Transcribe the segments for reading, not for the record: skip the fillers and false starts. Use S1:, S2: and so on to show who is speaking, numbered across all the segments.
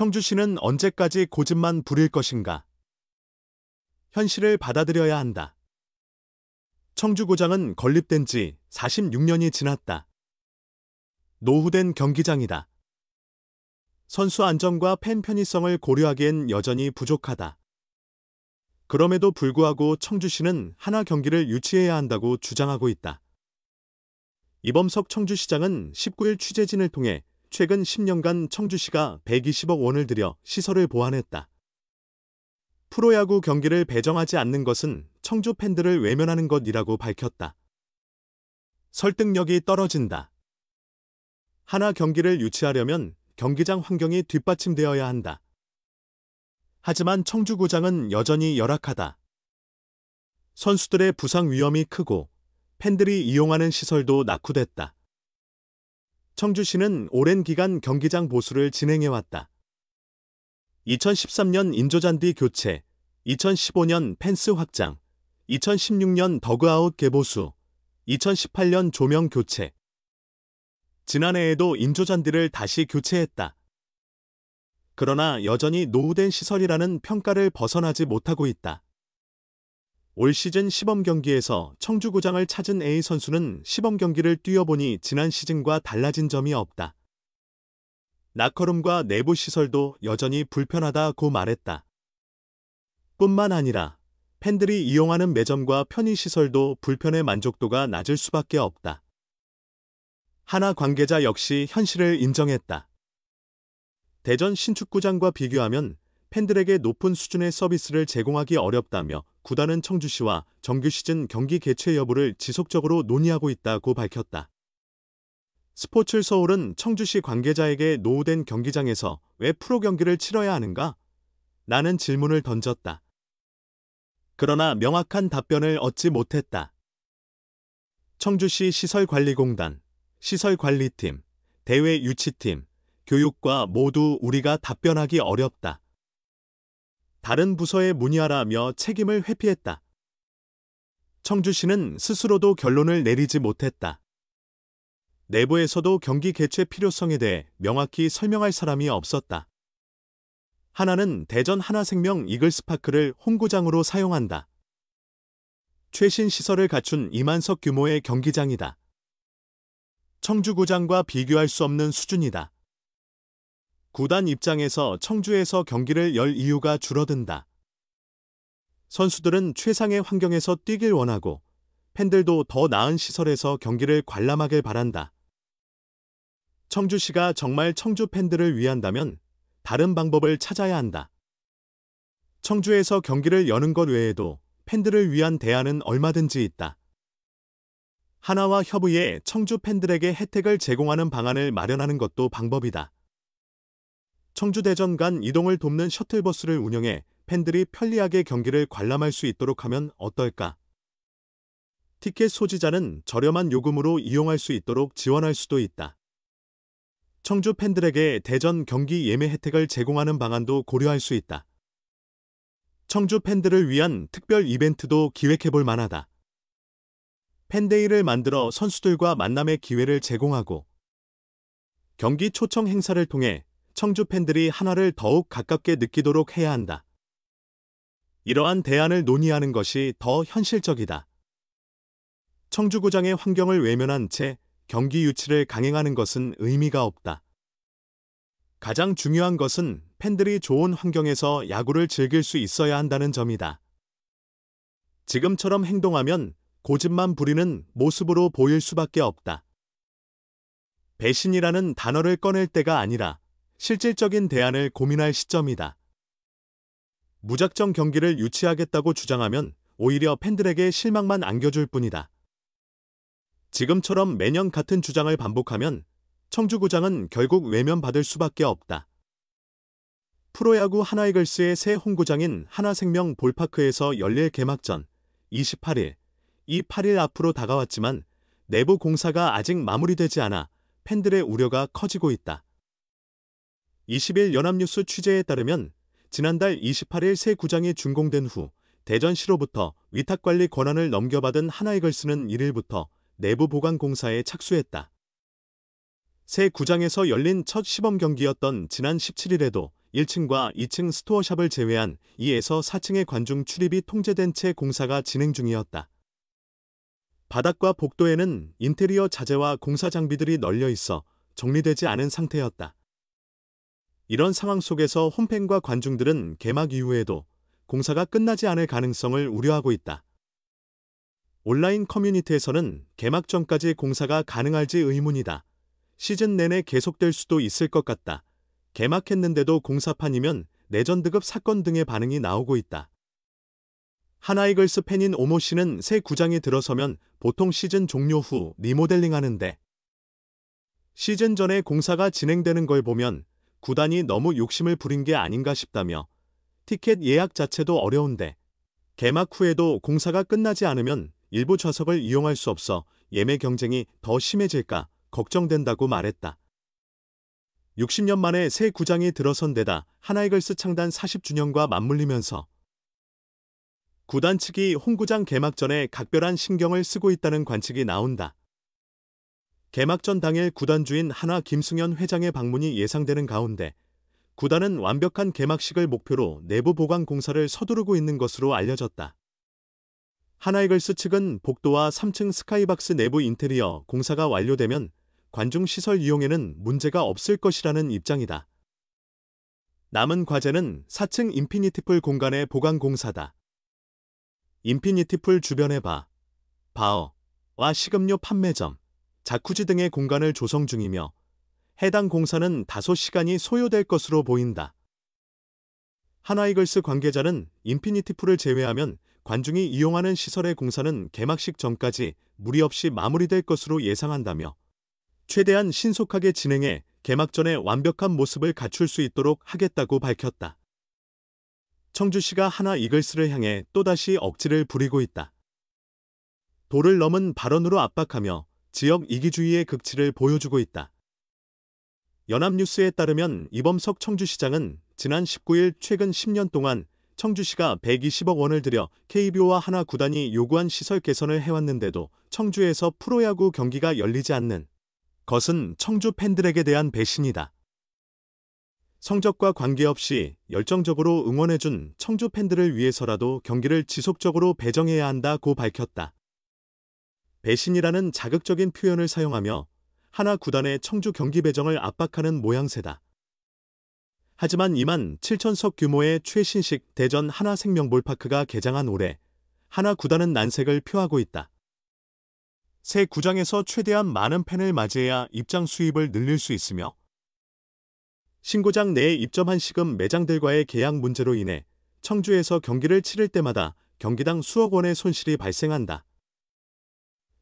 S1: 청주시는 언제까지 고집만 부릴 것인가? 현실을 받아들여야 한다. 청주구장은 건립된 지 46년이 지났다. 노후된 경기장이다. 선수 안전과 팬 편의성을 고려하기엔 여전히 부족하다. 그럼에도 불구하고 청주시는 하나 경기를 유치해야 한다고 주장하고 있다. 이범석 청주시장은 19일 취재진을 통해 최근 10년간 청주시가 120억 원을 들여 시설을 보완했다. 프로야구 경기를 배정하지 않는 것은 청주 팬들을 외면하는 것이라고 밝혔다. 설득력이 떨어진다. 하나 경기를 유치하려면 경기장 환경이 뒷받침되어야 한다. 하지만 청주구장은 여전히 열악하다. 선수들의 부상 위험이 크고 팬들이 이용하는 시설도 낙후됐다. 청주시는 오랜 기간 경기장 보수를 진행해왔다. 2013년 인조잔디 교체, 2015년 펜스 확장, 2016년 더그아웃 개보수, 2018년 조명 교체. 지난해에도 인조잔디를 다시 교체했다. 그러나 여전히 노후된 시설이라는 평가를 벗어나지 못하고 있다. 올 시즌 시범 경기에서 청주구장을 찾은 A 선수는 시범 경기를 뛰어보니 지난 시즌과 달라진 점이 없다. 라커룸과 내부 시설도 여전히 불편하다고 말했다. 뿐만 아니라 팬들이 이용하는 매점과 편의시설도 불편의 만족도가 낮을 수밖에 없다. 하나 관계자 역시 현실을 인정했다. 대전 신축구장과 비교하면 팬들에게 높은 수준의 서비스를 제공하기 어렵다며 구단은 청주시와 정규 시즌 경기 개최 여부를 지속적으로 논의하고 있다고 밝혔다. 스포츠 서울은 청주시 관계자에게 노후된 경기장에서 왜 프로 경기를 치러야 하는가? 라는 질문을 던졌다. 그러나 명확한 답변을 얻지 못했다. 청주시 시설관리공단, 시설관리팀, 대회 유치팀, 교육과 모두 우리가 답변하기 어렵다. 다른 부서에 문의하라며 책임을 회피했다. 청주시는 스스로도 결론을 내리지 못했다. 내부에서도 경기 개최 필요성에 대해 명확히 설명할 사람이 없었다. 하나는 대전 하나생명 이글스파크를 홈구장으로 사용한다. 최신 시설을 갖춘 2만석 규모의 경기장이다. 청주구장과 비교할 수 없는 수준이다. 구단 입장에서 청주에서 경기를 열 이유가 줄어든다. 선수들은 최상의 환경에서 뛰길 원하고 팬들도 더 나은 시설에서 경기를 관람하길 바란다. 청주시가 정말 청주 팬들을 위한다면 다른 방법을 찾아야 한다. 청주에서 경기를 여는 것 외에도 팬들을 위한 대안은 얼마든지 있다. 하나와 협의해 청주 팬들에게 혜택을 제공하는 방안을 마련하는 것도 방법이다. 청주 대전 간 이동을 돕는 셔틀버스를 운영해 팬들이 편리하게 경기를 관람할 수 있도록 하면 어떨까? 티켓 소지자는 저렴한 요금으로 이용할 수 있도록 지원할 수도 있다. 청주 팬들에게 대전 경기 예매 혜택을 제공하는 방안도 고려할 수 있다. 청주 팬들을 위한 특별 이벤트도 기획해볼 만하다. 팬데이를 만들어 선수들과 만남의 기회를 제공하고 경기 초청 행사를 통해 청주 팬들이 하나를 더욱 가깝게 느끼도록 해야 한다. 이러한 대안을 논의하는 것이 더 현실적이다. 청주구장의 환경을 외면한 채 경기 유치를 강행하는 것은 의미가 없다. 가장 중요한 것은 팬들이 좋은 환경에서 야구를 즐길 수 있어야 한다는 점이다. 지금처럼 행동하면 고집만 부리는 모습으로 보일 수밖에 없다. 배신이라는 단어를 꺼낼 때가 아니라 실질적인 대안을 고민할 시점이다. 무작정 경기를 유치하겠다고 주장하면 오히려 팬들에게 실망만 안겨줄 뿐이다. 지금처럼 매년 같은 주장을 반복하면 청주구장은 결국 외면받을 수밖에 없다. 프로야구 하나이글스의 새 홈구장인 하나생명 볼파크에서 열릴 개막전 28일, 이 8일 앞으로 다가왔지만 내부 공사가 아직 마무리되지 않아 팬들의 우려가 커지고 있다. 20일 연합뉴스 취재에 따르면 지난달 28일 새 구장이 준공된 후 대전시로부터 위탁관리 권한을 넘겨받은 하나이글스는 1일부터 내부 보강 공사에 착수했다. 새 구장에서 열린 첫 시범 경기였던 지난 17일에도 1층과 2층 스토어샵을 제외한 2에서 4층의 관중 출입이 통제된 채 공사가 진행 중이었다. 바닥과 복도에는 인테리어 자재와 공사 장비들이 널려 있어 정리되지 않은 상태였다. 이런 상황 속에서 홈팬과 관중들은 개막 이후에도 공사가 끝나지 않을 가능성을 우려하고 있다. 온라인 커뮤니티에서는 개막 전까지 공사가 가능할지 의문이다. 시즌 내내 계속될 수도 있을 것 같다. 개막했는데도 공사판이면 내전드급 사건 등의 반응이 나오고 있다. 하나이글스 팬인 오모 씨는 새 구장이 들어서면 보통 시즌 종료 후 리모델링하는데 시즌 전에 공사가 진행되는 걸 보면 구단이 너무 욕심을 부린 게 아닌가 싶다며 티켓 예약 자체도 어려운데 개막 후에도 공사가 끝나지 않으면 일부 좌석을 이용할 수 없어 예매 경쟁이 더 심해질까 걱정된다고 말했다. 60년 만에 새 구장이 들어선 데다 하나이글스 창단 40주년과 맞물리면서 구단 측이 홈구장 개막 전에 각별한 신경을 쓰고 있다는 관측이 나온다. 개막전 당일 구단 주인 한화 김승현 회장의 방문이 예상되는 가운데 구단은 완벽한 개막식을 목표로 내부 보강 공사를 서두르고 있는 것으로 알려졌다. 하나이글스 측은 복도와 3층 스카이박스 내부 인테리어 공사가 완료되면 관중 시설 이용에는 문제가 없을 것이라는 입장이다. 남은 과제는 4층 인피니티풀 공간의 보강 공사다. 인피니티풀 주변의 바어와 식음료 판매점, 자쿠지 등의 공간을 조성 중이며 해당 공사는 다소 시간이 소요될 것으로 보인다. 하나이글스 관계자는 인피니티풀을 제외하면 관중이 이용하는 시설의 공사는 개막식 전까지 무리 없이 마무리될 것으로 예상한다며 최대한 신속하게 진행해 개막 전에 완벽한 모습을 갖출 수 있도록 하겠다고 밝혔다. 청주시가 하나 이글스를 향해 또다시 억지를 부리고 있다. 도를 넘은 발언으로 압박하며 지역 이기주의의 극치를 보여주고 있다. 연합뉴스에 따르면 이범석 청주시장은 지난 19일 최근 10년 동안 청주시가 120억 원을 들여 KBO와 하나 구단이 요구한 시설 개선을 해왔는데도 청주에서 프로야구 경기가 열리지 않는 것은 청주 팬들에게 대한 배신이다. 성적과 관계없이 열정적으로 응원해준 청주 팬들을 위해서라도 경기를 지속적으로 배정해야 한다고 밝혔다. 배신이라는 자극적인 표현을 사용하며 하나 구단의 청주 경기 배정을 압박하는 모양새다. 하지만 2만 7천석 규모의 최신식 대전 하나생명볼파크가 개장한 올해 하나 구단은 난색을 표하고 있다. 새 구장에서 최대한 많은 팬을 맞이해야 입장 수입을 늘릴 수 있으며 신구장 내에 입점한 시금 매장들과의 계약 문제로 인해 청주에서 경기를 치를 때마다 경기당 수억 원의 손실이 발생한다.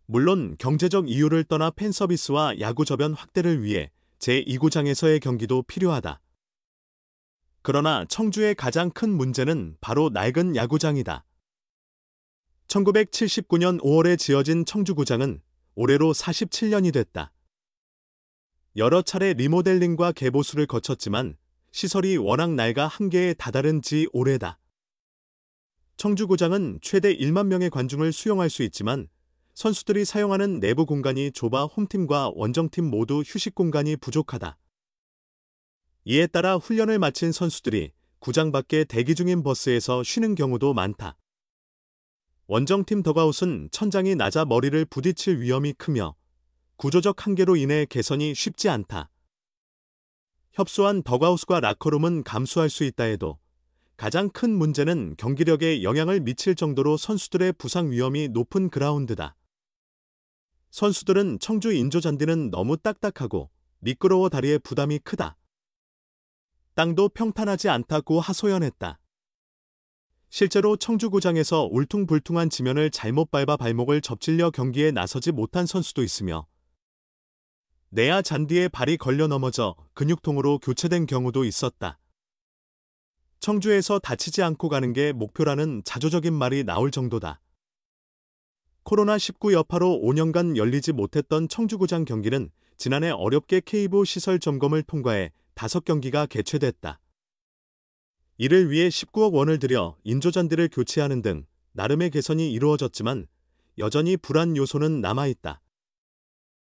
S1: 물론 경제적 이유를 떠나 팬 서비스와 야구 저변 확대를 위해 제2구장에서의 경기도 필요하다. 그러나 청주의 가장 큰 문제는 바로 낡은 야구장이다. 1979년 5월에 지어진 청주구장은 올해로 47년이 됐다. 여러 차례 리모델링과 개보수를 거쳤지만 시설이 워낙 낡아 한계에 다다른 지 오래다. 청주구장은 최대 1만 명의 관중을 수용할 수 있지만 선수들이 사용하는 내부 공간이 좁아 홈팀과 원정팀 모두 휴식 공간이 부족하다. 이에 따라 훈련을 마친 선수들이 구장 밖에 대기 중인 버스에서 쉬는 경우도 많다. 원정팀 덕아웃은 천장이 낮아 머리를 부딪힐 위험이 크며 구조적 한계로 인해 개선이 쉽지 않다. 협소한 덕아웃과 라커룸은 감수할 수 있다 해도 가장 큰 문제는 경기력에 영향을 미칠 정도로 선수들의 부상 위험이 높은 그라운드다. 선수들은 청주 인조잔디는 너무 딱딱하고 미끄러워 다리에 부담이 크다. 땅도 평탄하지 않다고 하소연했다. 실제로 청주구장에서 울퉁불퉁한 지면을 잘못 밟아 발목을 접질려 경기에 나서지 못한 선수도 있으며 내야 잔디에 발이 걸려 넘어져 근육통으로 교체된 경우도 있었다. 청주에서 다치지 않고 가는 게 목표라는 자조적인 말이 나올 정도다. 코로나19 여파로 5년간 열리지 못했던 청주구장 경기는 지난해 어렵게 KBO 시설 점검을 통과해 5경기가 개최됐다. 이를 위해 19억 원을 들여 인조잔디를 교체하는 등 나름의 개선이 이루어졌지만 여전히 불안 요소는 남아있다.